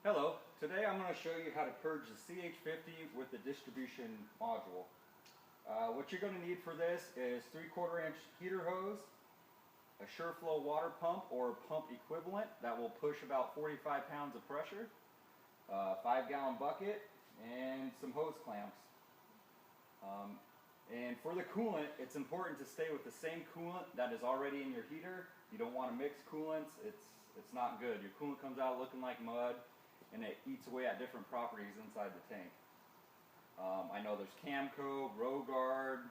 Hello, today I'm going to show you how to purge the CH50 with the distribution module. What you're going to need for this is 3/4 inch heater hose, a sureflow water pump or pump equivalent that will push about 45 pounds of pressure, a 5-gallon bucket, and some hose clamps. And for the coolant, it's important to stay with the same coolant that is already in your heater. You don't want to mix coolants. It's not good. Your coolant comes out looking like mud, and it eats away at different properties inside the tank. I know there's Camco, Rogard,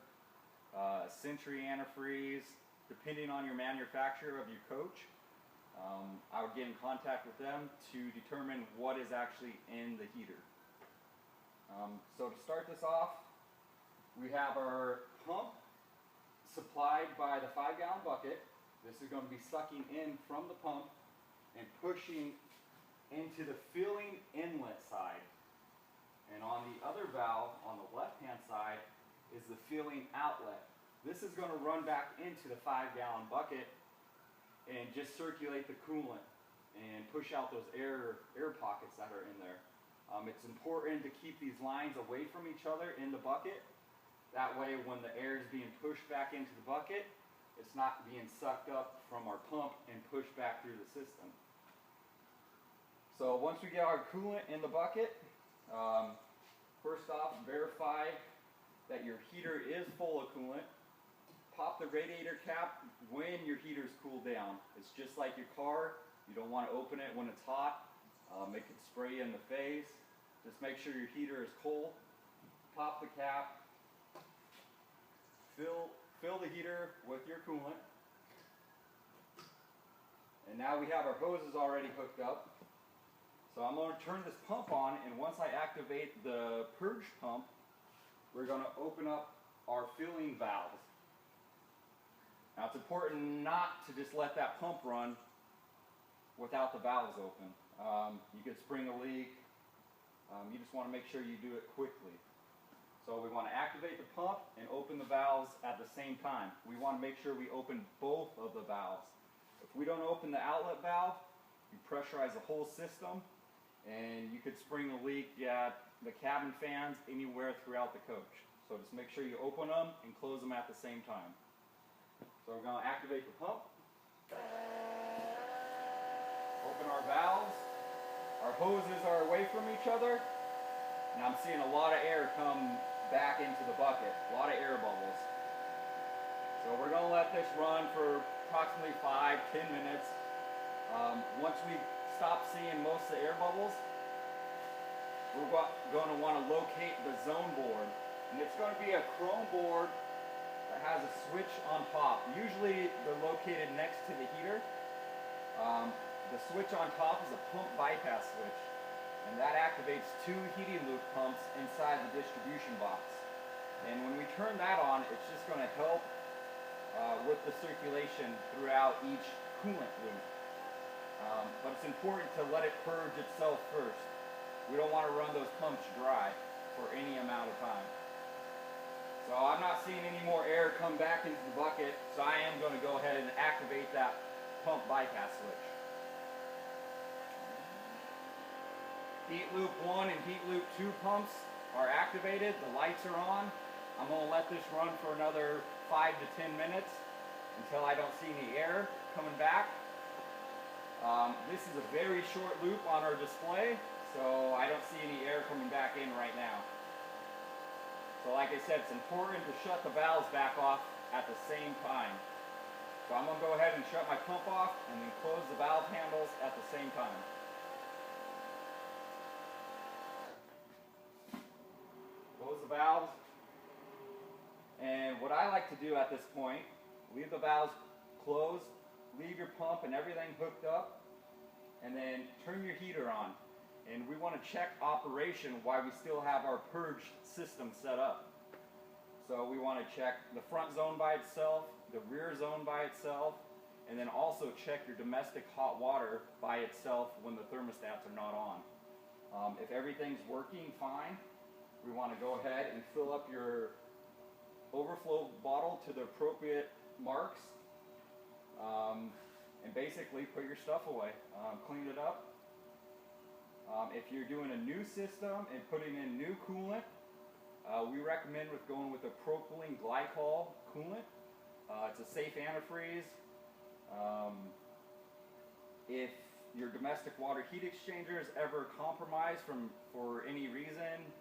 Century antifreeze. Depending on your manufacturer of your coach, I would get in contact with them to determine what is actually in the heater. So to start this off, we have our pump supplied by the 5-gallon bucket. This is going to be sucking in from the pump and pushing into the filling inlet side. And on the other valve, on the left-hand side, is the filling outlet. This is going to run back into the 5-gallon bucket and just circulate the coolant and push out those air pockets that are in there. It's important to keep these lines away from each other in the bucket. That way, when the air is being pushed back into the bucket, it's not being sucked up from our pump and pushed back through the system. So once we get our coolant in the bucket, first off, verify that your heater is full of coolant. Pop the radiator cap when your heater's cooled down. It's just like your car. You don't want to open it when it's hot. It could spray you in the face. Just make sure your heater is cold. Pop the cap. Fill the heater with your coolant. And now we have our hoses already hooked up. So I'm going to turn this pump on, and once I activate the purge pump, we're going to open up our filling valves. Now it's important not to just let that pump run without the valves open. You could spring a leak. You just want to make sure you do it quickly. So we want to activate the pump and open the valves at the same time. We want to make sure we open both of the valves. If we don't open the outlet valve, you pressurize the whole system, and you could spring a leak at the cabin fans anywhere throughout the coach. So just make sure you open them and close them at the same time. So we're going to activate the pump. Open our valves. Our hoses are away from each other. And I'm seeing a lot of air come back into the bucket. A lot of air bubbles. So we're going to let this run for approximately 5-10 minutes. Once we stop seeing most of the air bubbles, we're going to want to locate the zone board. And it's going to be a chrome board that has a switch on top. Usually they're located next to the heater. The switch on top is a pump bypass switch, and that activates 2 heating loop pumps inside the distribution box. And when we turn that on, it's just going to help with the circulation throughout each coolant loop. But it's important to let it purge itself first. We don't want to run those pumps dry for any amount of time. So I'm not seeing any more air come back into the bucket, so I am going to go ahead and activate that pump bypass switch. Heat loop 1 and heat loop 2 pumps are activated. The lights are on. I'm going to let this run for another 5 to 10 minutes until I don't see any air coming back. This is a very short loop on our display, so I don't see any air coming back in right now. So like I said, it's important to shut the valves back off at the same time. So I'm going to go ahead and shut my pump off and then close the valve handles at the same time. Close the valves. And what I like to do at this point, leave the valves closed, leave your pump and everything hooked up, and then turn your heater on. And we want to check operation while we still have our purge system set up. So we want to check the front zone by itself, the rear zone by itself, and then also check your domestic hot water by itself when the thermostats are not on. If everything's working fine, we want to go ahead and fill up your overflow bottle to the appropriate marks, and basically put your stuff away. Clean it up, If you're doing a new system and putting in new coolant, we recommend going with a propylene glycol coolant. It's a safe antifreeze. If your domestic water heat exchanger is ever compromised for any reason,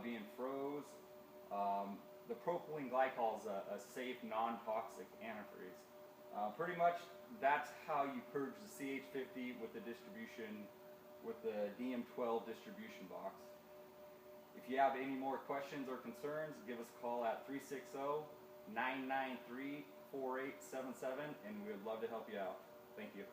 being froze, the propylene glycol is a safe, non-toxic antifreeze. Pretty much that's how you purge the CH50 with the DM12 distribution box. If you have any more questions or concerns, give us a call at 360-993-4877 and we would love to help you out. Thank you.